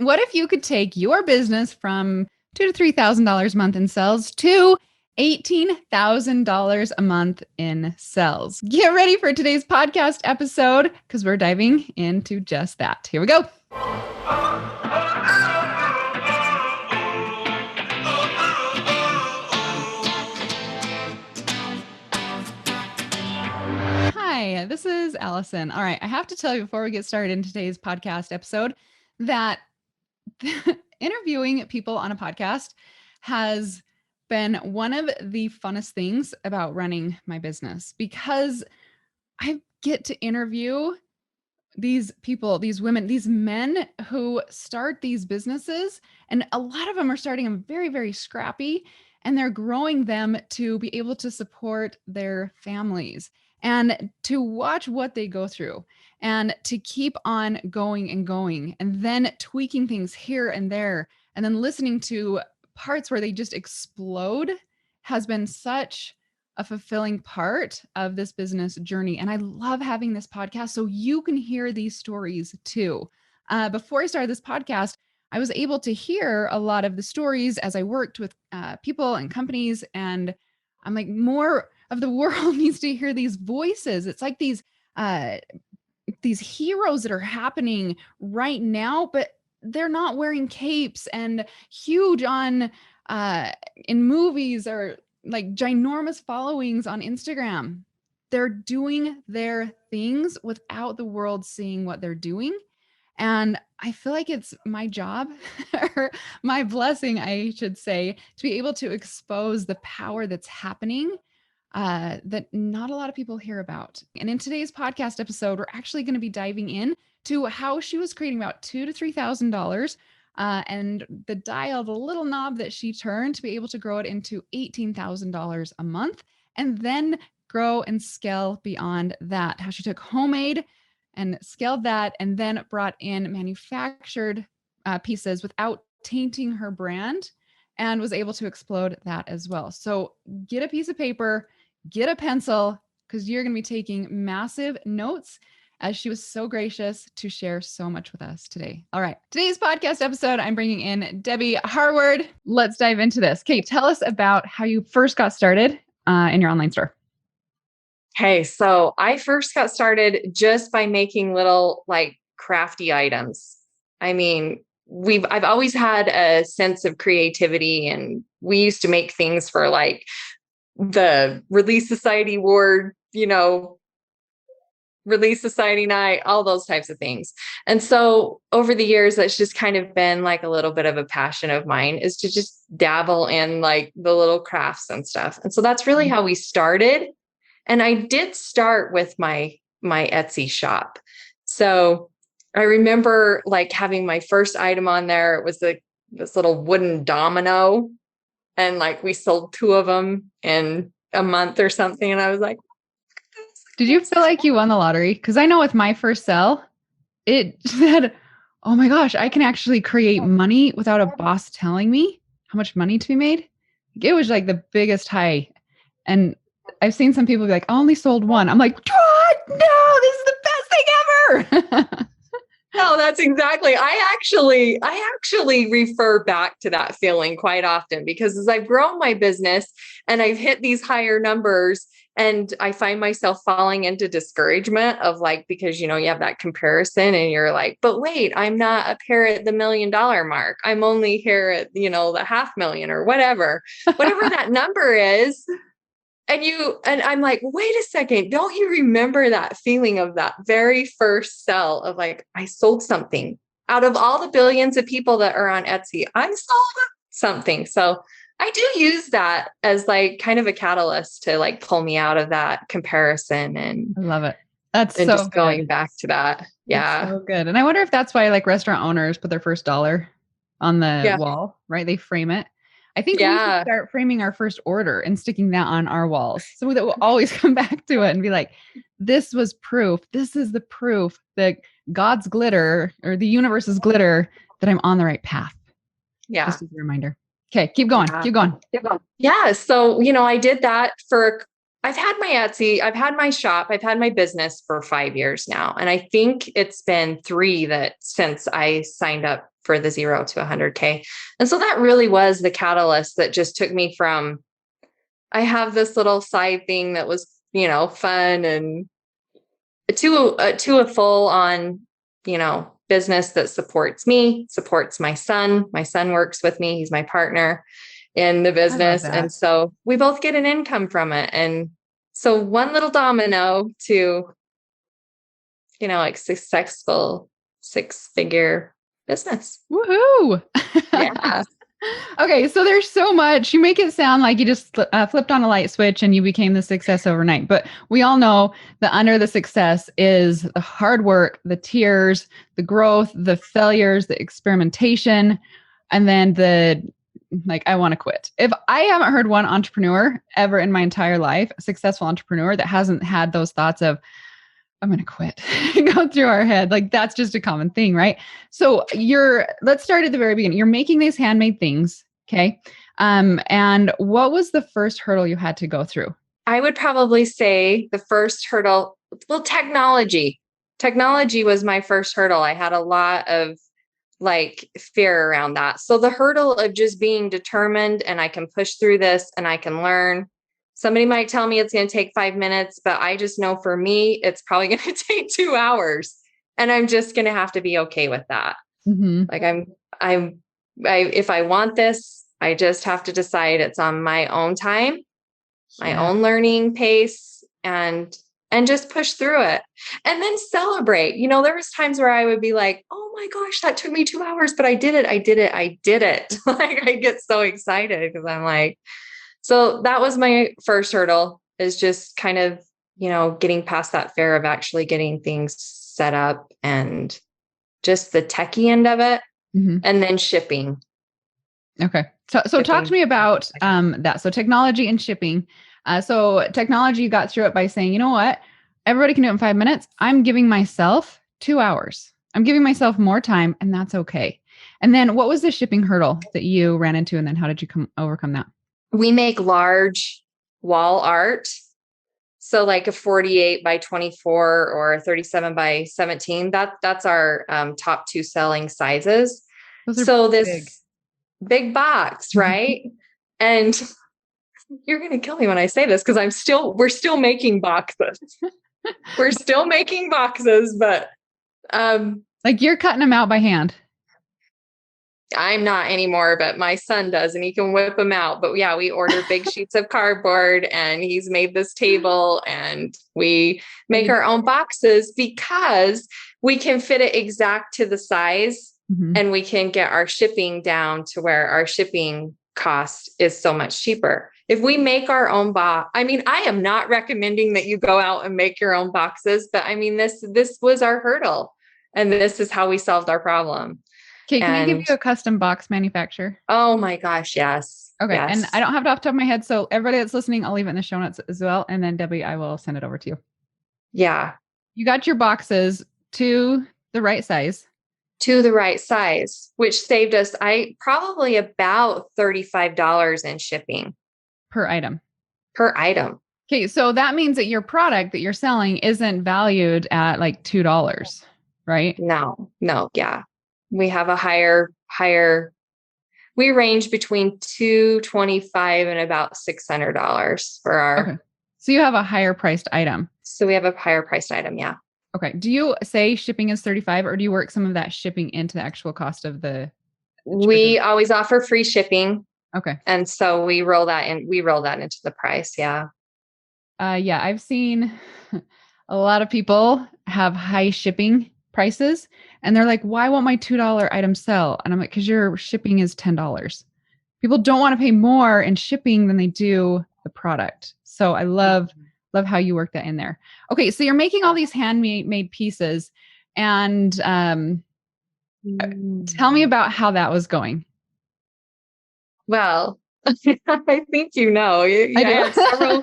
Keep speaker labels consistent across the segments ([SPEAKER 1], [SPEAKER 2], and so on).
[SPEAKER 1] What if you could take your business from $2,000 to $3,000 a month in sales to $18,000 a month in sales? Get ready for today's podcast episode because we're diving into just that. Here we go. Hi, this is Alison. All right, I have to tell you before we get started in today's podcast episode that interviewing people on a podcast has been one of the funnest things about running my business because I get to interview these people, these women, these men who start these businesses. And a lot of them are starting them very, very scrappy, and they're growing them to be able to support their families and to watch what they go through and to keep on going and then tweaking things here and there and then listening to parts where they just explode has been such a fulfilling part of this business journey. And I love having this podcast so you can hear these stories too. Before I started this podcast, I was able to hear a lot of the stories as I worked with people and companies. And I'm like, more of the world needs to hear these voices. It's like these heroes that are happening right now, but they're not wearing capes and huge on in movies or like ginormous followings on Instagram. They're doing their things without the world seeing what they're doing. And I feel like it's my job or my blessing, I should say, to be able to expose the power that's happening that not a lot of people hear about. And in today's podcast episode, we're actually going to be diving in to how she was creating about $2,000 to $3,000 and the dial, the little knob that she turned to be able to grow it into $18,000 a month and then grow and scale beyond that. How she took homemade and scaled that and then brought in manufactured pieces without tainting her brand and was able to explode that as well. So get a piece of paper, get a pencil, because you're going to be taking massive notes as she was so gracious to share so much with us today. All right. Today's podcast episode, I'm bringing in Debbie Harward. Let's dive into this. Kate, tell us about how you first got started in your online store.
[SPEAKER 2] Okay, so I first got started just by making little like crafty items. I mean, I've always had a sense of creativity, and we used to make things for like the Release Society Award, Release Society night, all those types of things. And so over the years, that's just kind of been like a little bit of a passion of mine, is to just dabble in like the little crafts and stuff. And so that's really how we started. And I did start with my Etsy shop. So I remember like having my first item on there. It was this little wooden domino. And like we sold 2 of them in a month or something. And I was like,
[SPEAKER 1] did you feel like you won the lottery? Because I know with my first sell, it said, oh my gosh, I can actually create money without a boss telling me how much money to be made. It was like the biggest high. And I've seen some people be like, I only sold 1. I'm like, what? No, this is the best thing ever.
[SPEAKER 2] No, that's exactly. I actually refer back to that feeling quite often, because as I've grown my business and I've hit these higher numbers, and I find myself falling into discouragement of like, because, you have that comparison and you're like, but wait, I'm not up here at the $1 million mark. I'm only here at, the $500,000 or whatever that number is. And I'm like, wait a second, don't you remember that feeling of that very first sell of like, I sold something out of all the billions of people that are on Etsy, I sold something. So I do use that as like kind of a catalyst to like pull me out of that comparison. And
[SPEAKER 1] I love it. That's
[SPEAKER 2] and
[SPEAKER 1] so
[SPEAKER 2] just
[SPEAKER 1] good.
[SPEAKER 2] Going back to that. Yeah.
[SPEAKER 1] That's so good. And I wonder if that's why like restaurant owners put their first dollar on the wall, right? They frame it. I think we should start framing our first order and sticking that on our walls so that we'll always come back to it and be like, this was proof. This is the proof that God's glitter or the universe's glitter that I'm on the right path.
[SPEAKER 2] Yeah.
[SPEAKER 1] Just as a reminder. Okay. Keep going. Keep going.
[SPEAKER 2] Yeah. So, I did that for I've had my Etsy, I've had my shop, I've had my business for 5 years now. And I think it's been 3 that since I signed up for the 0 to 100K. And so that really was the catalyst that just took me from, I have this little side thing that was, fun, and to a full on, business that supports me, supports my son. My son works with me. He's my partner in the business. And so we both get an income from it. And so one little domino to, like successful 6-figure business.
[SPEAKER 1] Woohoo.
[SPEAKER 2] Yeah.
[SPEAKER 1] Okay. So there's so much. You make it sound like you just flipped on a light switch and you became the success overnight. But we all know that under the success is the hard work, the tears, the growth, the failures, the experimentation, and then I want to quit. If I haven't heard one entrepreneur ever in my entire life, a successful entrepreneur that hasn't had those thoughts of, I'm going to quit, go through our head. Like that's just a common thing, right? So let's start at the very beginning. You're making these handmade things. Okay. And what was the first hurdle you had to go through?
[SPEAKER 2] I would probably say the first hurdle, technology. Technology was my first hurdle. I had a lot of fear around that. So the hurdle of just being determined and I can push through this and I can learn. Somebody might tell me it's going to take 5 minutes, but I just know for me, it's probably going to take 2 hours, and I'm just going to have to be okay with that.
[SPEAKER 1] Mm-hmm.
[SPEAKER 2] If I want this, I just have to decide it's on my own time, my own learning pace, and just push through it and then celebrate. There was times where I would be like, oh my gosh, that took me 2 hours, but I did it. I did it. I get so excited because I'm like, so that was my first hurdle, is just kind of, getting past that fear of actually getting things set up and just the techie end of it.
[SPEAKER 1] Mm-hmm.
[SPEAKER 2] And then shipping.
[SPEAKER 1] Okay. So talk to me about that. So technology and shipping. So technology, you got through it by saying, you know what, everybody can do it in 5 minutes. I'm giving myself 2 hours. I'm giving myself more time, and that's okay. And then what was the shipping hurdle that you ran into? And then how did you overcome that?
[SPEAKER 2] We make large wall art. So like a 48 by 24 or a 37 by 17, that's our top 2 selling sizes. So this big box, right? And you're going to kill me when I say this, because we're still making boxes. We're still making boxes, but
[SPEAKER 1] you're cutting them out by hand.
[SPEAKER 2] I'm not anymore, but my son does, and he can whip them out. But yeah, we order big sheets of cardboard, and he's made this table, and we make our own boxes because we can fit it exact to the size, and we can get our shipping down to where our shipping cost is so much cheaper. If we make our own box, I am not recommending that you go out and make your own boxes, but this was our hurdle, and this is how we solved our problem.
[SPEAKER 1] Okay, can I give you a custom box manufacturer?
[SPEAKER 2] Oh my gosh, yes.
[SPEAKER 1] Okay,
[SPEAKER 2] yes.
[SPEAKER 1] And I don't have it off the top of my head, so everybody that's listening, I'll leave it in the show notes as well. And then Debbie, I will send it over to you.
[SPEAKER 2] Yeah.
[SPEAKER 1] You got your boxes to the right size.
[SPEAKER 2] To the right size, which saved us probably about $35 in shipping.
[SPEAKER 1] Per item.
[SPEAKER 2] Okay,
[SPEAKER 1] so that means that your product that you're selling isn't valued at like $2, right?
[SPEAKER 2] No, yeah. We have a higher, we range between $225 and about $600 for our.
[SPEAKER 1] Okay. So you have a higher priced item.
[SPEAKER 2] So we have a higher priced item. Yeah.
[SPEAKER 1] Okay. Do you say shipping is $35, or do you work some of that shipping into the actual cost of the?
[SPEAKER 2] We always offer free shipping.
[SPEAKER 1] Okay.
[SPEAKER 2] And so we roll that into the price. Yeah.
[SPEAKER 1] Yeah. I've seen a lot of people have high shipping prices, and they're like, why won't my $2 item sell? And I'm like, because your shipping is $10. People don't want to pay more in shipping than they do the product. So I love how you work that in there. Okay. So you're making all these handmade pieces, and tell me about how that was going.
[SPEAKER 2] Well, I think I had several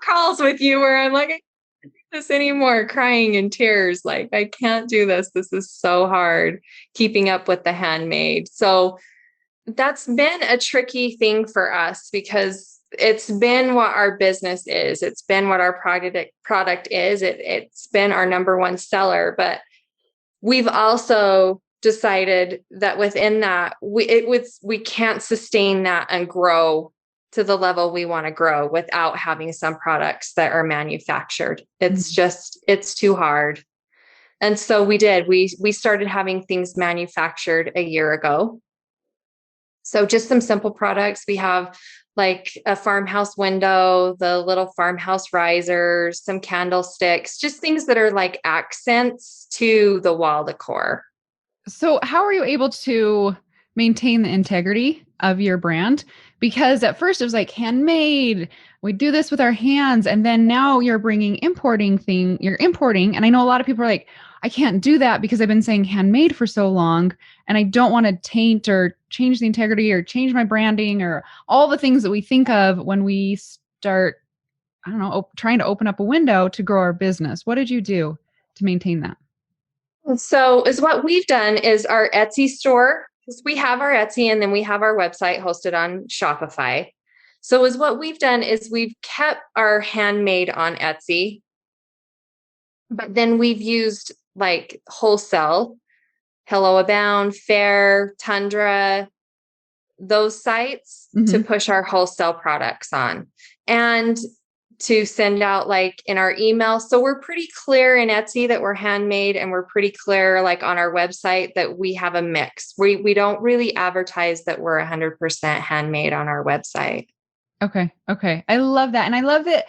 [SPEAKER 2] calls with you where I'm like, I can't do this anymore, crying in tears. Like, I can't do this. This is so hard, keeping up with the handmade. So that's been a tricky thing for us, because it's been what our business is. It's been what our product is. It's been our number one seller, but we've also decided that within that, we can't sustain that and grow to the level we want to grow without having some products that are manufactured. It's too hard. And so we started having things manufactured a year ago. So just some simple products. We have like a farmhouse window, the little farmhouse risers, some candlesticks, just things that are like accents to the wall decor.
[SPEAKER 1] So how are you able to maintain the integrity of your brand? Because at first it was like handmade, we do this with our hands. And then now you're you're importing. And I know a lot of people are like, I can't do that because I've been saying handmade for so long. And I don't want to taint or change the integrity or change my branding or all the things that we think of when we start, I don't know, trying to open up a window to grow our business. What did you do to maintain that?
[SPEAKER 2] So is what we've done is our Etsy store, because we have our Etsy and then we have our website hosted on Shopify. So is what we've done is we've kept our handmade on Etsy, but then we've used like wholesale, Hello Abound, Fair, Tundra, those sites to push our wholesale products on and to send out like in our email. So we're pretty clear in Etsy that we're handmade, and we're pretty clear like on our website that we have a mix. We don't really advertise that we're 100% handmade on our website.
[SPEAKER 1] Okay. Okay. I love that. And I love that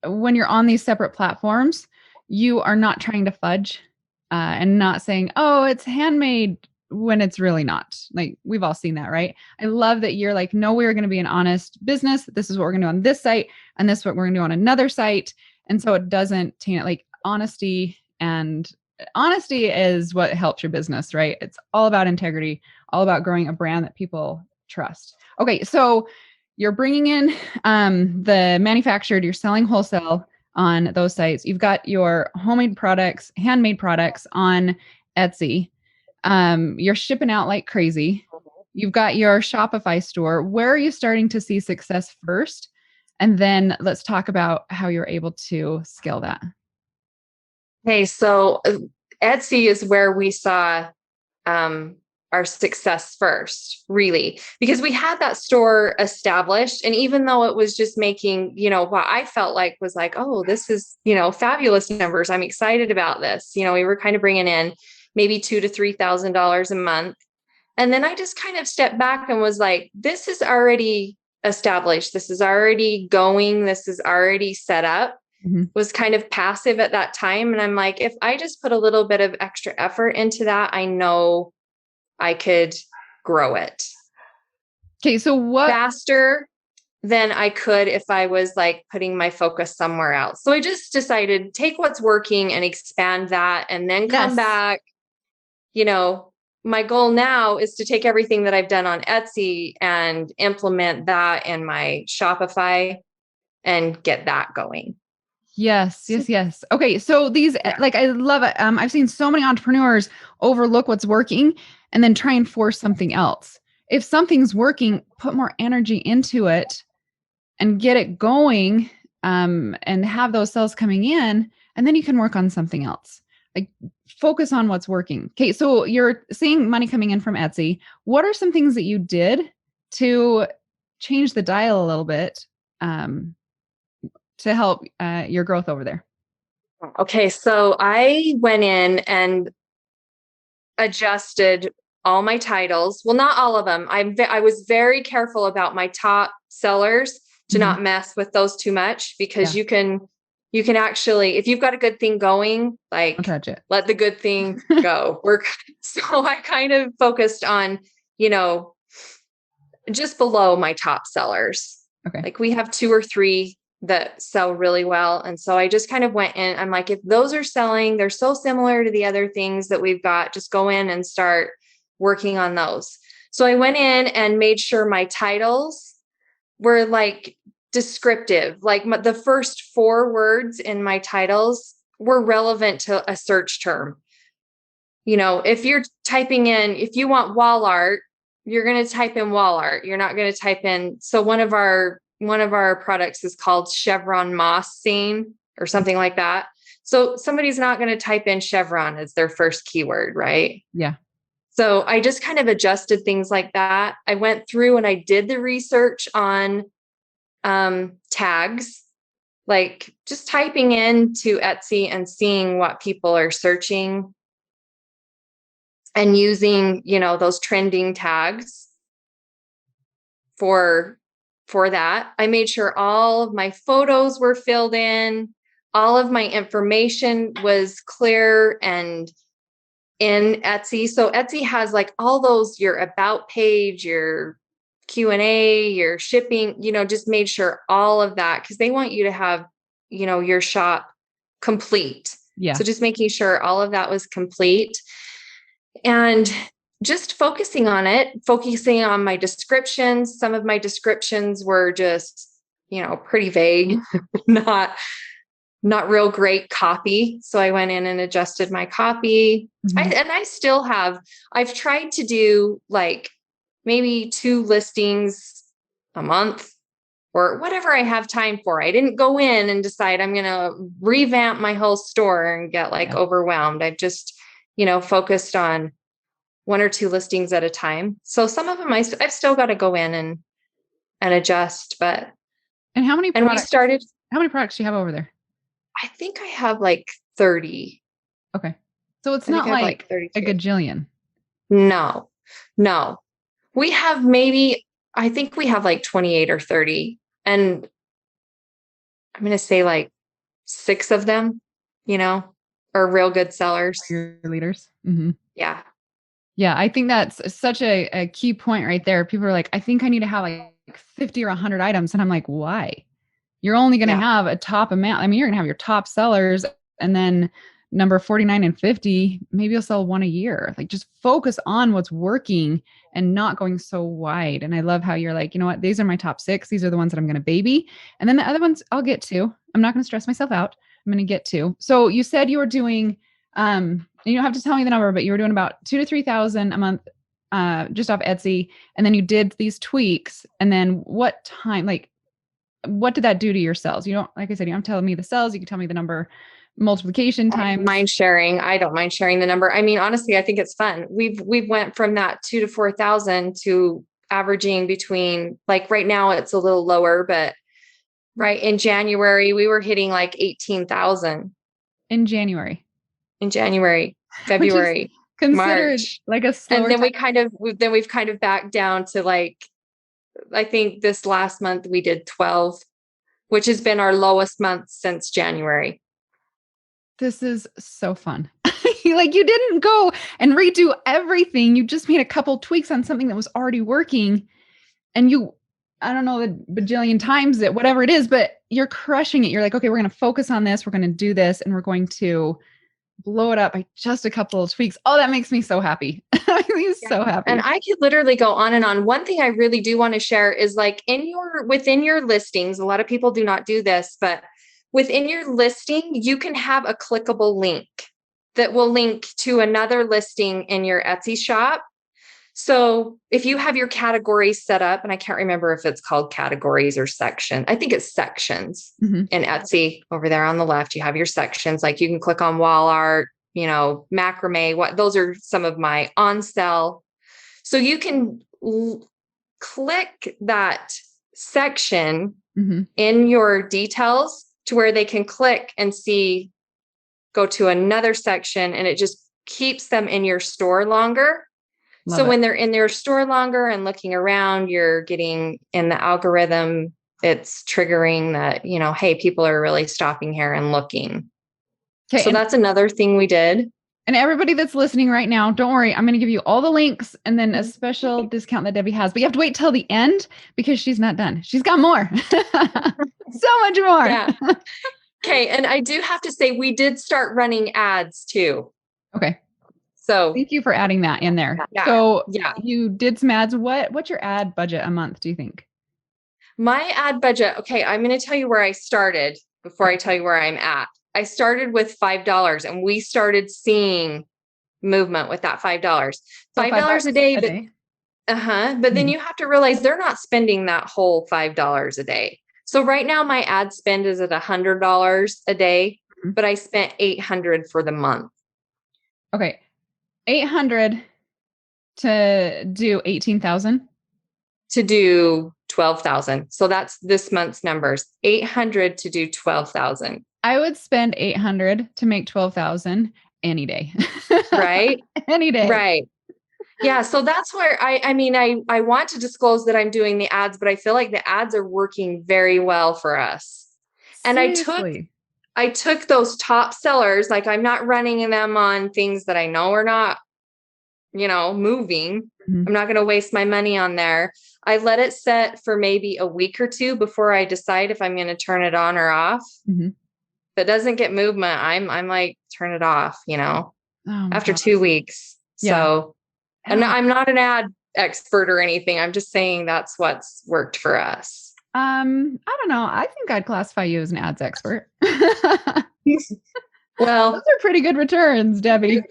[SPEAKER 1] when you're on these separate platforms, you are not trying to fudge and not saying, oh, it's handmade when it's really not. Like we've all seen that, right? I love that you're like, no, we're going to be an honest business. This is what we're going to do on this site. And this is what we're going to do on another site. And so it doesn't taint it. Like honesty is what helps your business, right? It's all about integrity, all about growing a brand that people trust. Okay. So you're bringing in the manufactured, you're selling wholesale on those sites. You've got your homemade products, handmade products on Etsy. You're shipping out like crazy. You've got your Shopify store. Where are you starting to see success first? And then let's talk about how you're able to scale that.
[SPEAKER 2] Okay, so Etsy is where we saw our success first, really, because we had that store established. And even though it was just making, what I felt like was like, oh, this is, fabulous numbers. I'm excited about this. We were kind of bringing in maybe $2,000 to $3,000 a month. And then I just kind of stepped back and was like, this is already established. This is already going. This is already set up. Was kind of passive at that time. And I'm like, if I just put a little bit of extra effort into that, I know I could grow it.
[SPEAKER 1] Okay. So what
[SPEAKER 2] faster than I could if I was like putting my focus somewhere else. So I just decided take what's working and expand that and then come back. My goal now is to take everything that I've done on Etsy and implement that in my Shopify and get that going.
[SPEAKER 1] Yes. Okay. So I love it. I've seen so many entrepreneurs overlook what's working and then try and force something else. If something's working, put more energy into it and get it going, and have those sales coming in, and then you can work on something else. Like focus on what's working. Okay. So you're seeing money coming in from Etsy. What are some things that you did to change the dial a little bit, to help your growth over there?
[SPEAKER 2] Okay. So I went in and adjusted all my titles. Well, not all of them. I was very careful about my top sellers to not mess with those too much, because you can actually, if you've got a good thing going, like let the good thing go. So I kind of focused on, just below my top sellers.
[SPEAKER 1] Okay.
[SPEAKER 2] Like we have 2 or 3 that sell really well. And so I just kind of went in, I'm like, if those are selling, they're so similar to the other things that we've got, just go in and start working on those. So I went in and made sure my titles were like descriptive, like the first 4 words in my titles were relevant to a search term. If you're typing in, if you want wall art, you're going to type in wall art. You're not going to type in. So one of our products is called Chevron Moss Scene or something like that. So somebody's not going to type in chevron as their first keyword, right?
[SPEAKER 1] Yeah.
[SPEAKER 2] So I just kind of adjusted things like that. I went through and I did the research on tags, like just typing into Etsy and seeing what people are searching and using, those trending tags for that. I made sure all of my photos were filled in, all of my information was clear and in Etsy. So Etsy has like all those, your about page, your Q&A, your shipping, just made sure all of that, because they want you to have, your shop complete.
[SPEAKER 1] Yeah.
[SPEAKER 2] So just making sure all of that was complete and just focusing on my descriptions. Some of my descriptions were just, pretty vague, not real great copy. So I went in and adjusted my copy.
[SPEAKER 1] Mm-hmm.
[SPEAKER 2] I've tried to do like maybe 2 listings a month or whatever I have time for. I didn't go in and decide I'm going to revamp my whole store and get overwhelmed. I've just, focused on 1 or 2 listings at a time. So some of them I've still got to go in and adjust, but.
[SPEAKER 1] And how many products do you have over there?
[SPEAKER 2] I think I have like 30.
[SPEAKER 1] Okay. So it's not like a gajillion.
[SPEAKER 2] No. We have I think we have like 28 or 30. And I'm going to say like 6 of them, are real good sellers.
[SPEAKER 1] Your leaders. Mm-hmm.
[SPEAKER 2] Yeah.
[SPEAKER 1] Yeah. I think that's such a key point right there. People are like, I think I need to have like 50 or 100 items. And I'm like, why? You're only going to have a top amount. I mean, you're going to have your top sellers and then number 49 and 50, maybe you'll sell 1 a year. Like just focus on what's working and not going so wide. And I love how you're like, you know what? These are my top 6. These are the ones that I'm going to baby. And then the other ones I'll get to. I'm not going to stress myself out. I'm going to get to. So you said you were doing, you don't have to tell me the number, but you were doing about 2,000 to 3,000 a month, just off Etsy. And then you did these tweaks. And then what time, like, what did that do to your sales? You don't, like I said, you don't tell me the sales. You can tell me the number multiplication times.
[SPEAKER 2] I don't mind sharing the number. I mean, honestly, I think it's fun. We've went from that 2,000 to 4,000 to averaging between, like right now it's a little lower, but right in January, we were hitting like 18,000.
[SPEAKER 1] In January,
[SPEAKER 2] February, March,
[SPEAKER 1] like a slower
[SPEAKER 2] and then we've kind of backed down to like, I think this last month we did 12, which has been our lowest month since January.
[SPEAKER 1] This is so fun. Like you didn't go and redo everything. You just made a couple tweaks on something that was already working. And I don't know the bajillion times it, whatever it is, but you're crushing it. You're like, okay, we're going to focus on this. We're going to do this and we're going to blow it up by just a couple of tweaks. Oh, that makes me so happy. So happy.
[SPEAKER 2] And I could literally go on and on. One thing I really do want to share is like within your listings, a lot of people do not do this, but within your listing, you can have a clickable link that will link to another listing in your Etsy shop. So if you have your categories set up, and I can't remember if it's called categories or section, I think it's sections in Etsy over there on the left, you have your sections, like you can click on wall art, macrame, those are some of my on sale. So you can click that section in your details to where they can click and go to another section, and it just keeps them in your store longer. When they're in their store longer and looking around, you're getting in the algorithm, it's triggering that, hey, people are really stopping here and looking. Okay, so that's another thing we did.
[SPEAKER 1] And everybody that's listening right now, don't worry. I'm going to give you all the links and then a special discount that Debbie has. But you have to wait till the end because she's not done. She's got more. So much more.
[SPEAKER 2] Yeah. Okay. And I do have to say, we did start running ads too.
[SPEAKER 1] Okay.
[SPEAKER 2] So
[SPEAKER 1] thank you for adding that in there. Yeah. So you did some ads. What's your ad budget a month, do you think?
[SPEAKER 2] My ad budget. Okay. I'm going to tell you where I started before I tell you where I'm at. I started with $5 and we started seeing movement with that $5. $5 a day. But then you have to realize they're not spending that whole $5 a day. So right now my ad spend is at $100 a day, but I spent $800 for the month.
[SPEAKER 1] Okay. 800 to do 18,000.
[SPEAKER 2] To do 12,000. So that's this month's numbers. 800 to do 12,000.
[SPEAKER 1] I would spend 800 to make 12,000 any day.
[SPEAKER 2] Right?
[SPEAKER 1] Any day.
[SPEAKER 2] Right. Yeah. So that's where I want to disclose that I'm doing the ads, but I feel like the ads are working very well for us. And
[SPEAKER 1] Seriously.
[SPEAKER 2] I took those top sellers, like I'm not running them on things that I know are not, moving. I'm not going to waste my money on there. I let it set for maybe a week or two before I decide if I'm going to turn it on or off. If it doesn't get movement, I'm like, turn it off, after 2 weeks. Yeah. So, and I'm not an ad expert or anything. I'm just saying that's what's worked for us.
[SPEAKER 1] I don't know. I think I'd classify you as an ads expert.
[SPEAKER 2] Well,
[SPEAKER 1] those are pretty good returns, Debbie.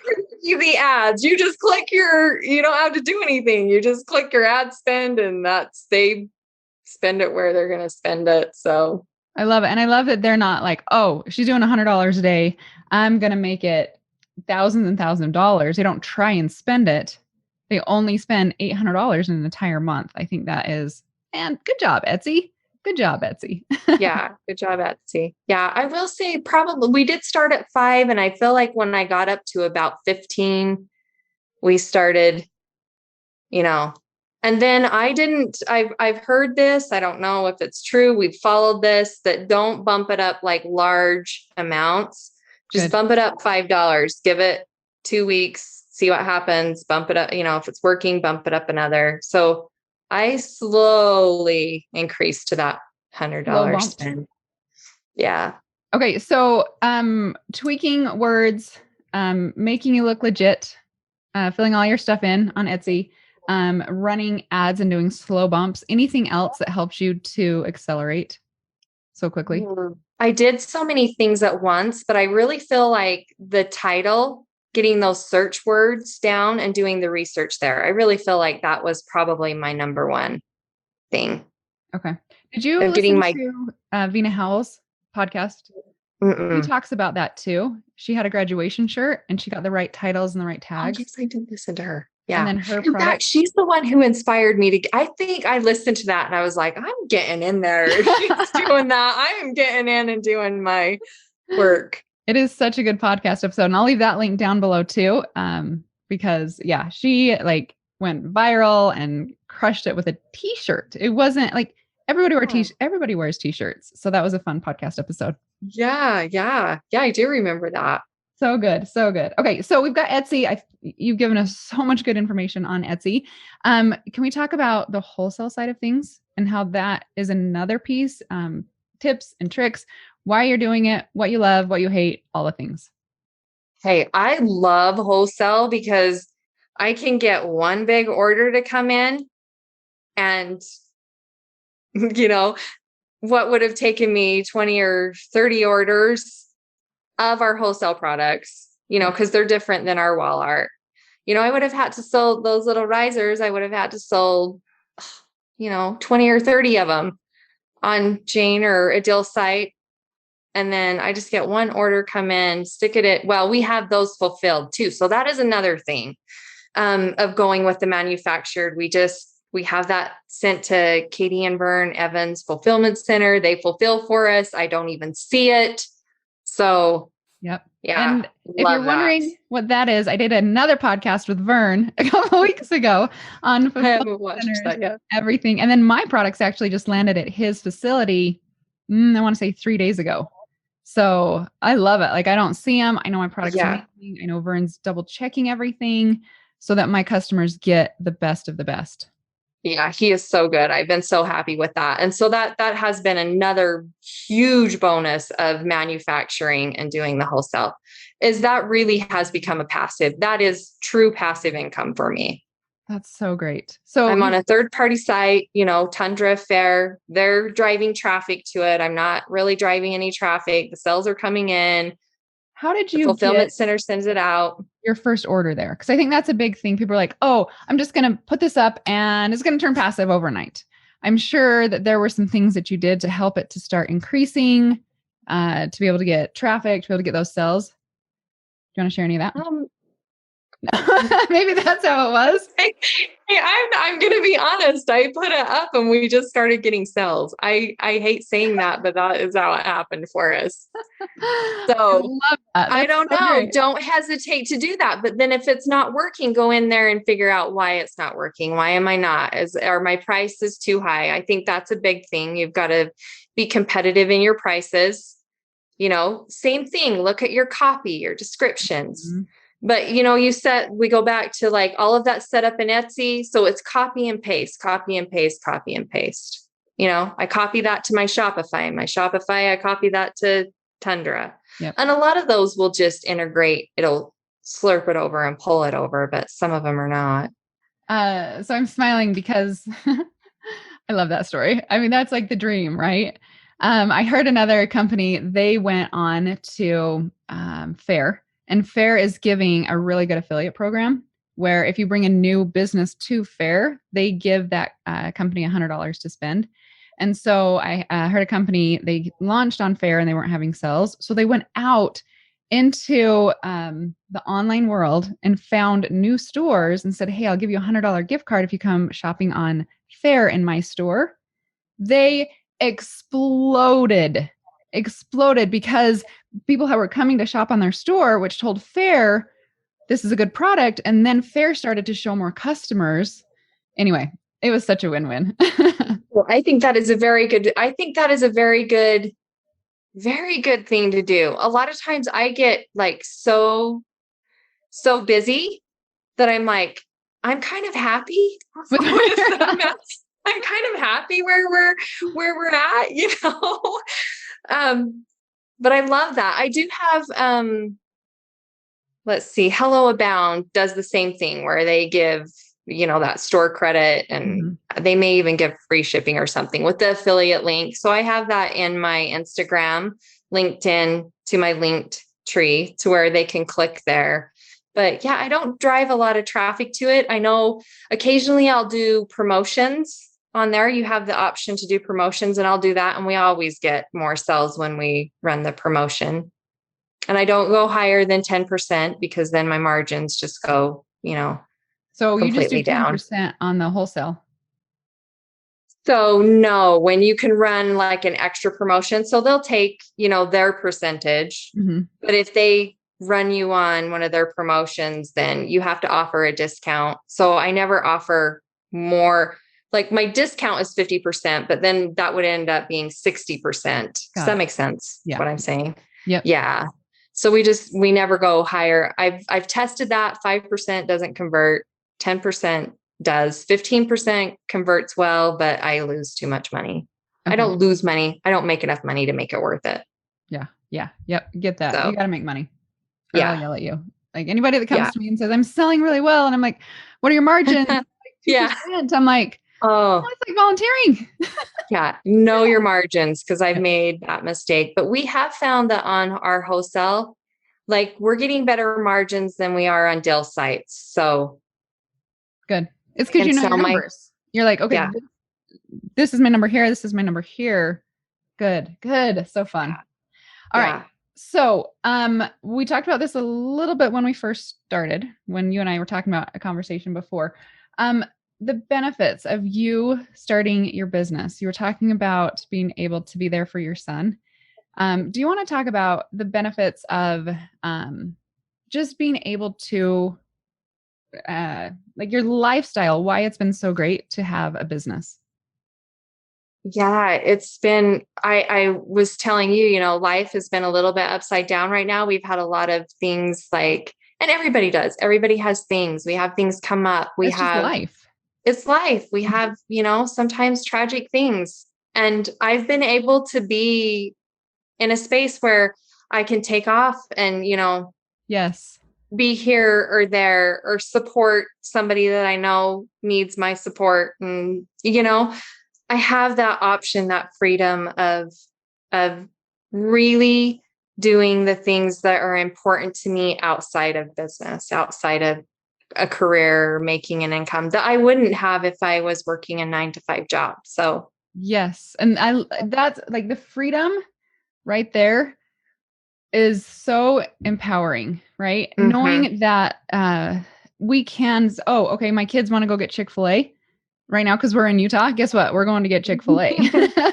[SPEAKER 2] The ads, you just click you don't have to do anything. You just click your ad spend and they spend it where they're going to spend it. So
[SPEAKER 1] I love it. And I love that they're not like, oh, she's doing $100 a day. I'm going to make it thousands and thousands of dollars. They don't try and spend it. They only spend $800 in an entire month. I think that is, and good job, Etsy. Good job, Etsy.
[SPEAKER 2] Yeah. Good job, Etsy. Yeah. I will say probably we did start at 5. And I feel like when I got up to about 15, we started, and then I've heard this. I don't know if it's true. We've followed this, that don't bump it up like large amounts. Just bump it up $5, give it 2 weeks, see what happens, bump it up. If it's working, bump it up another. So I slowly increased to that $100 spend. Yeah.
[SPEAKER 1] Okay. So, tweaking words, making you look legit, filling all your stuff in on Etsy, running ads and doing slow bumps. Anything else that helps you to accelerate so quickly?
[SPEAKER 2] I did so many things at once, but I really feel like the title, getting those search words down and doing the research there. I really feel like that was probably my number one thing.
[SPEAKER 1] Okay. Did you listen to Vina Howell's podcast? She talks about that too. She had a graduation shirt and she got the right titles and the right tags.
[SPEAKER 2] Oh, yes, I did listen to her. Yeah.
[SPEAKER 1] And then her
[SPEAKER 2] in fact, she's the one who inspired me I think I listened to that and I was like, I'm getting in there. She's doing that. I am getting in and doing my work.
[SPEAKER 1] It is such a good podcast episode. And I'll leave that link down below too. Because she went viral and crushed it with a t-shirt. It wasn't like everybody wears t-shirts. So that was a fun podcast episode.
[SPEAKER 2] Yeah. I do remember that.
[SPEAKER 1] So good. So good. Okay. So we've got Etsy. You've given us so much good information on Etsy. Can we talk about the wholesale side of things and how that is another piece, tips and tricks, why you're doing it, what you love, what you hate, all the things.
[SPEAKER 2] Hey, I love wholesale because I can get one big order to come in and, what would have taken me 20 or 30 orders of our wholesale products, because they're different than our wall art. I would have had to sell those little risers. I would have had to sell, 20 or 30 of them on Jane or Adil's site. And then I just get one order come in, stick it in. Well, we have those fulfilled too. So that is another thing of going with the manufactured. We have that sent to Katie and Vern Evans Fulfillment Center. They fulfill for us. I don't even see it. So,
[SPEAKER 1] yep.
[SPEAKER 2] Yeah.
[SPEAKER 1] And if you're wondering what that is, I did another podcast with Vern a couple of weeks ago on
[SPEAKER 2] I haven't watched that yet.
[SPEAKER 1] Everything. And then my products actually just landed at his facility, I want to say 3 days ago. So I love it. Like I don't see them. I know my products are amazing. I know Vern's double checking everything so that my customers get the best of the best.
[SPEAKER 2] Yeah, he is so good. I've been so happy with that. And so that has been another huge bonus of manufacturing and doing the wholesale is that really has become a passive. That is true passive income for me.
[SPEAKER 1] That's so great. So
[SPEAKER 2] I'm on a third party site, Tundra Fair. They're driving traffic to it. I'm not really driving any traffic. The sales are coming in.
[SPEAKER 1] How did
[SPEAKER 2] The
[SPEAKER 1] you
[SPEAKER 2] fulfillment
[SPEAKER 1] get
[SPEAKER 2] center sends it out.
[SPEAKER 1] your first order there? Because I think that's a big thing. People are like, oh, I'm just going to put this up and it's going to turn passive overnight. I'm sure that there were some things that you did to help it to start increasing, to be able to get traffic, to be able to get those sales. Do you want to share any of that? Maybe that's how it was.
[SPEAKER 2] I'm going to be honest. I put it up and we just started getting sales. I hate saying that, but that is how it happened for us. So I don't know. Great. Don't hesitate to do that. But then if it's not working, go in there and figure out why it's not working. Why am I not? Or my price is too high. I think that's a big thing. You've got to be competitive in your prices. You know, same thing. Look at your copy, your descriptions. Mm-hmm. But, you know, we go back to like all of that set up in Etsy. So it's copy and paste, copy and paste, copy and paste. You know, I copy that to my Shopify, I copy that to Tundra. Yep. And a lot of those will just integrate. It'll slurp it over and pull it over, but some of them are not.
[SPEAKER 1] So I'm smiling because I love that story. I mean, that's like the dream, right? I heard another company, they went on to Fair. And Fair is giving a really good affiliate program where if you bring a new business to Fair, they give that company $100 to spend. And so I heard a company, they launched on Fair and they weren't having sales. So they went out into the online world and found new stores and said, hey, I'll give you a $100 gift card if you come shopping on Fair in my store. They exploded because people who were coming to shop on their store, which told Fair, this is a good product. And then Fair started to show more customers. Anyway, it was such a win-win.
[SPEAKER 2] Well, I think that is a very good thing to do. A lot of times I get like so busy that I'm like, I'm kind of happy. I'm kind of happy where we're at, you know? But I love that. I do have, let's see, Hello Abound does the same thing where they give, you know, that store credit and they may even give free shipping or something with the affiliate link. So I have that in my Instagram, LinkedIn to my linked tree to where they can click there. But yeah, I don't drive a lot of traffic to it. I know occasionally I'll do promotions on there. You have the option to do promotions and I'll do that. And we always get more sales when we run the promotion. And I don't go higher than 10% because then my margins just go, you know,
[SPEAKER 1] so you just do 10% down on the wholesale.
[SPEAKER 2] So no, when you can run like an extra promotion, so they'll take, you know, their percentage, but if they run you on one of their promotions, then you have to offer a discount. So I never offer more. Like my discount is 50%, but then that would end up being 60%. Does that make sense? Yeah. What I'm saying?
[SPEAKER 1] Yep.
[SPEAKER 2] Yeah. So we never go higher. I've tested that 5% doesn't convert, 10% does, 15% converts well, but I lose too much money. Okay. I don't lose money. I don't make enough money to make it worth it.
[SPEAKER 1] Yeah. Yeah. Yep. Get that. So, you got to make money.
[SPEAKER 2] Yeah.
[SPEAKER 1] I'll yell at you. Like anybody that comes to me and says, I'm selling really well. And I'm like, what are your margins? Like 2%.
[SPEAKER 2] Yeah.
[SPEAKER 1] I'm like,
[SPEAKER 2] oh,
[SPEAKER 1] it's like volunteering.
[SPEAKER 2] Yeah. Know your margins because I've made that mistake. But we have found that on our wholesale, like we're getting better margins than we are on Dale sites. So
[SPEAKER 1] good. It's because you know your numbers. You're like, okay, yeah. This is my number here. This is my number here. Good. So fun. Yeah. All right. So we talked about this a little bit when we first started, when you and I were talking about a conversation before. The benefits of you starting your business. You were talking about being able to be there for your son. Do you want to talk about the benefits of just being able to, like your lifestyle, why it's been so great to have a business?
[SPEAKER 2] Yeah, it's been, I was telling you, you know, life has been a little bit upside down right now. We've had a lot of things like, and everybody does, everybody has things. We have things come up. It's life. It's life. We have, you know, sometimes tragic things. And I've been able to be in a space where I can take off and, you know,
[SPEAKER 1] yes,
[SPEAKER 2] be here or there or support somebody that I know needs my support. And, you know, I have that option, that freedom of really doing the things that are important to me outside of business, outside of a career, making an income that I wouldn't have if I was working a 9-to-5 job. So
[SPEAKER 1] yes. And that's like the freedom right there is so empowering, right? Knowing that we can, oh, okay, my kids want to go get Chick-fil-A right now because we're in Utah. Guess what? We're going to get Chick-fil-A.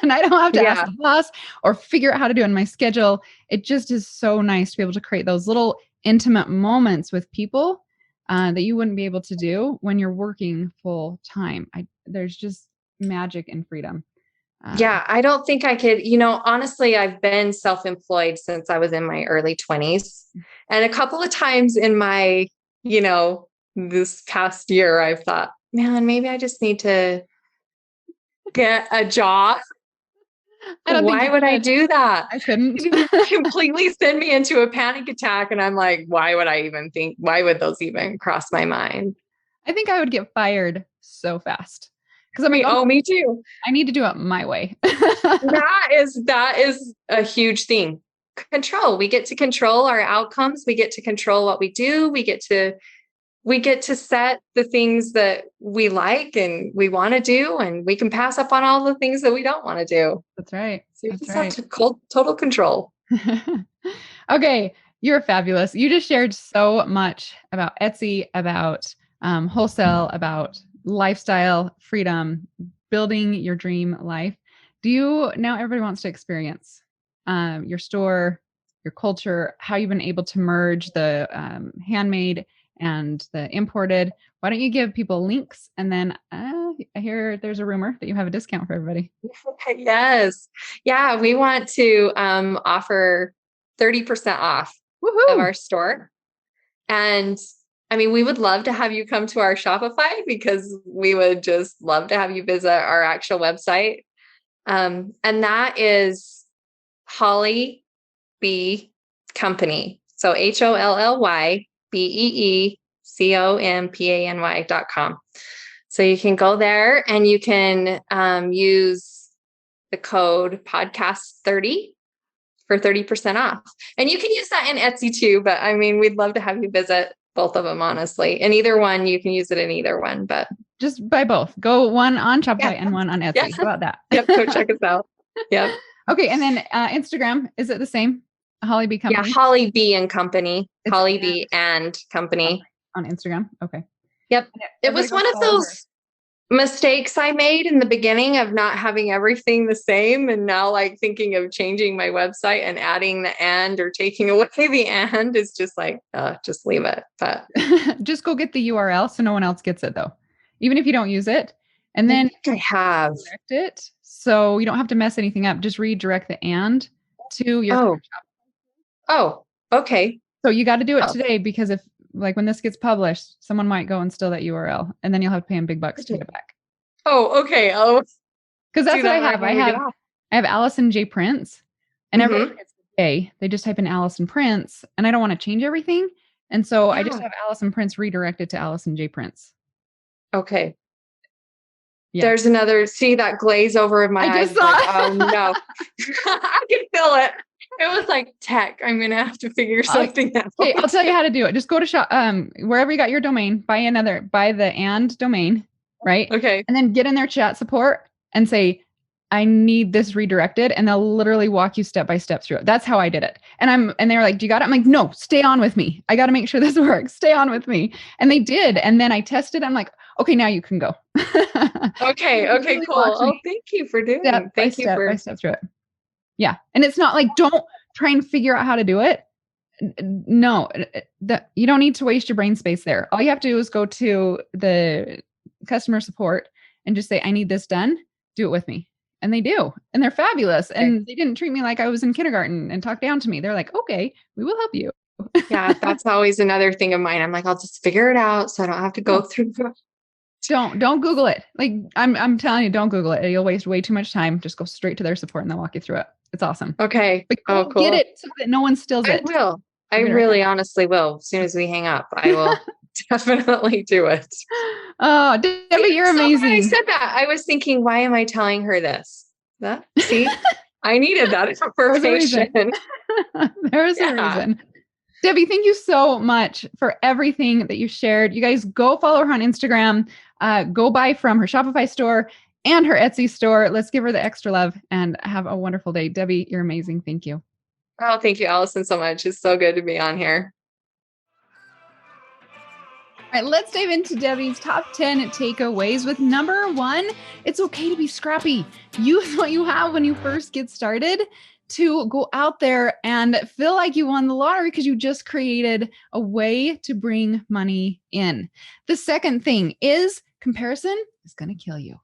[SPEAKER 1] And I don't have to ask the boss or figure out how to do it in my schedule. It just is so nice to be able to create those little intimate moments with people that you wouldn't be able to do when you're working full time. There's just magic and freedom.
[SPEAKER 2] Yeah, I don't think I could, honestly, I've been self-employed since I was in my early 20s. And a couple of times in my, this past year, I've thought, man, maybe I just need to get a job. Why would I do that?
[SPEAKER 1] I couldn't.
[SPEAKER 2] Completely send me into a panic attack. And I'm like, why would those even cross my mind?
[SPEAKER 1] I think I would get fired so fast. Because I'm like,
[SPEAKER 2] oh, me too.
[SPEAKER 1] I need to do it my way.
[SPEAKER 2] That is a huge thing. Control. We get to control our outcomes. We get to control what we do. We get to set the things that we like and we want to do, and we can pass up on all the things that we don't want to do.
[SPEAKER 1] That's right.
[SPEAKER 2] So you just have to total control.
[SPEAKER 1] Okay. You're fabulous. You just shared so much about Etsy, about wholesale, about lifestyle, freedom, building your dream life. Now everybody wants to experience your store, your culture, how you've been able to merge the handmade and the imported. Why don't you give people links? And then I hear there's a rumor that you have a discount for everybody.
[SPEAKER 2] Yes. Yeah. We want to offer 30% off of our store. And I mean, we would love to have you come to our Shopify because we would just love to have you visit our actual website. And that is Holly B Company. So HOLLYBEECOMPANY.com. So you can go there and you can use the code podcast30 for 30% off. And you can use that in Etsy too. But I mean, we'd love to have you visit both of them, honestly. And either one, you can use it in either one, but
[SPEAKER 1] just buy both. Go one on Shopify and one on Etsy.
[SPEAKER 2] Yeah.
[SPEAKER 1] How about that?
[SPEAKER 2] Yep. Go check us out. Yep.
[SPEAKER 1] Okay. And then Instagram, is it the same? Holly B Company?
[SPEAKER 2] Yeah. Holly B and Company. Holly B and Company.
[SPEAKER 1] On Instagram. Okay.
[SPEAKER 2] Yep. It was one of those mistakes I made in the beginning of not having everything the same. And now like thinking of changing my website and adding the and or taking away the and is just like, just leave it. But
[SPEAKER 1] just go get the URL so no one else gets it though. Even if you don't use it. And then
[SPEAKER 2] I have
[SPEAKER 1] redirect it. So you don't have to mess anything up. Just redirect the and to your shop.
[SPEAKER 2] Oh, okay.
[SPEAKER 1] So you got to do it today because if like when this gets published, someone might go and steal that URL and then you'll have to pay them big bucks to get it back.
[SPEAKER 2] Oh, okay.
[SPEAKER 1] Because that's what I have. I have Alison J Prince and everyone gets the J. They just type in Alison Prince and I don't want to change everything. And so I just have Alison Prince redirected to Alison J Prince.
[SPEAKER 2] Okay. Yeah. There's another, see that glaze over my eyes. Like, oh no. I can feel it. It was like tech. I'm going to have to figure something out.
[SPEAKER 1] Okay, I'll tell you how to do it. Just go to shop, wherever you got your domain, buy the and domain, right?
[SPEAKER 2] Okay.
[SPEAKER 1] And then get in their chat support and say, I need this redirected. And they'll literally walk you step by step through it. That's how I did it. And they were like, do you got it? I'm like, no, stay on with me. I got to make sure this works. Stay on with me. And they did. And then I tested. I'm like, okay, now you can go.
[SPEAKER 2] Okay. Okay, cool. Oh, thank you for doing it. Thank you for
[SPEAKER 1] step through it. Yeah. And it's not like, don't try and figure out how to do it. No, you don't need to waste your brain space there. All you have to do is go to the customer support and just say, I need this done. Do it with me. And they do. And they're fabulous. Okay. And they didn't treat me like I was in kindergarten and talk down to me. They're like, okay, we will help you.
[SPEAKER 2] Yeah. That's always another thing of mine. I'm like, I'll just figure it out so I don't have to go through.
[SPEAKER 1] Don't Google it. Like I'm telling you, don't Google it. You'll waste way too much time. Just go straight to their support and they'll walk you through it. It's awesome.
[SPEAKER 2] Okay.
[SPEAKER 1] But cool. Get it so that no one steals it.
[SPEAKER 2] I will. I really honestly will. As soon as we hang up, I will definitely do it.
[SPEAKER 1] Oh, Debbie, you're amazing.
[SPEAKER 2] When I said that, I was thinking, why am I telling her this? See, I needed that information.
[SPEAKER 1] There's a
[SPEAKER 2] Yeah.
[SPEAKER 1] reason. Debbie, thank you so much for everything that you shared. You guys go follow her on Instagram, go buy from her Shopify store and her Etsy store. Let's give her the extra love and have a wonderful day. Debbie, you're amazing. Thank you.
[SPEAKER 2] Oh, thank you, Allison, so much. It's so good to be on here.
[SPEAKER 1] All right, let's dive into Debbie's top 10 takeaways with number 1. It's okay to be scrappy. Use what you have when you first get started to go out there and feel like you won the lottery because you just created a way to bring money in. The second thing is comparison is going to kill you.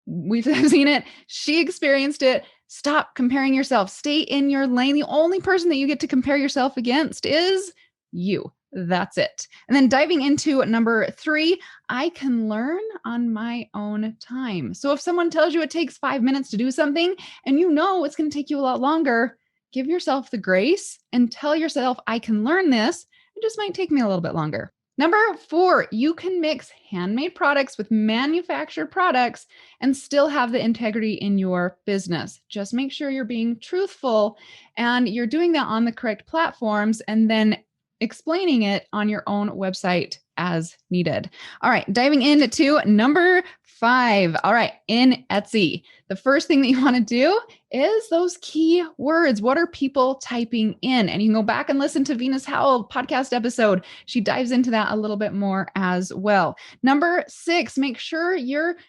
[SPEAKER 1] We've seen it. She experienced it. Stop comparing yourself. Stay in your lane. The only person that you get to compare yourself against is you. That's it. And then diving into number 3, I can learn on my own time. So if someone tells you it takes 5 minutes to do something and you know it's going to take you a lot longer, give yourself the grace and tell yourself, I can learn this. It just might take me a little bit longer. Number 4, you can mix handmade products with manufactured products and still have the integrity in your business. Just make sure you're being truthful and you're doing that on the correct platforms and then explaining it on your own website as needed. All right, diving into number 5. All right, in Etsy, the first thing that you want to do is those key words. What are people typing in? And you can go back and listen to Venus Howell podcast episode. She dives into that a little bit more as well. Number 6, make sure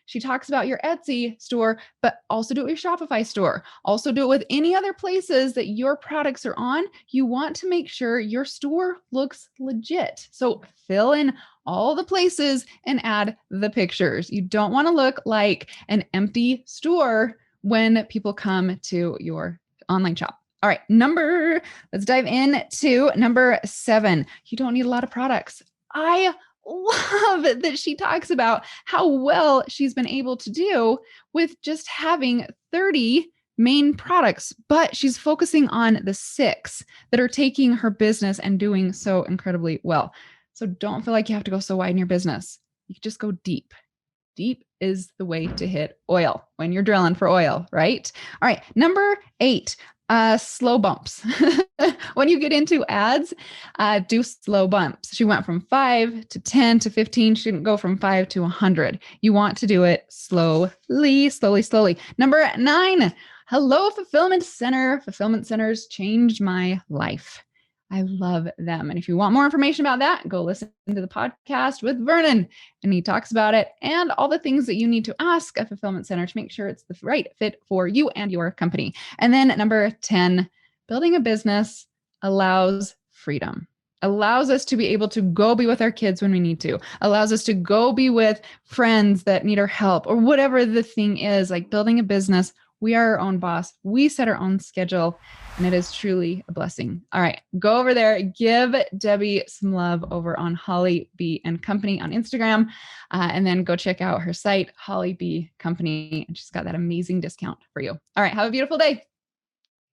[SPEAKER 1] she talks about your Etsy store, but also do it with your Shopify store. Also do it with any other places that your products are on. You want to make sure your store looks legit. So fill in all the places and add the pictures. You don't want to look like an empty store when people come to your online shop. All right, let's dive into number 7. You don't need a lot of products. I love that she talks about how well she's been able to do with just having 30 main products, but she's focusing on the 6 that are taking her business and doing so incredibly well. So don't feel like you have to go so wide in your business. You can just go deep. Deep is the way to hit oil when you're drilling for oil, right? All right, number 8, slow bumps. When you get into ads, do slow bumps. She went from 5 to 10 to 15. She didn't go from 5 to 100. You want to do it slowly, slowly, slowly. Number 9, hello, fulfillment center. Fulfillment centers changed my life. I love them. And if you want more information about that, go listen to the podcast with Vernon. And he talks about it and all the things that you need to ask a fulfillment center to make sure it's the right fit for you and your company. And then number 10, building a business allows freedom. Allows us to be able to go be with our kids when we need to, allows us to go be with friends that need our help or whatever the thing is. Like building a business, we are our own boss. We set our own schedule, and it is truly a blessing. All right, go over there, give Debbie some love over on Holly B and Company on Instagram, and then go check out her site, Holly B Company, and she's got that amazing discount for you. All right, have a beautiful day.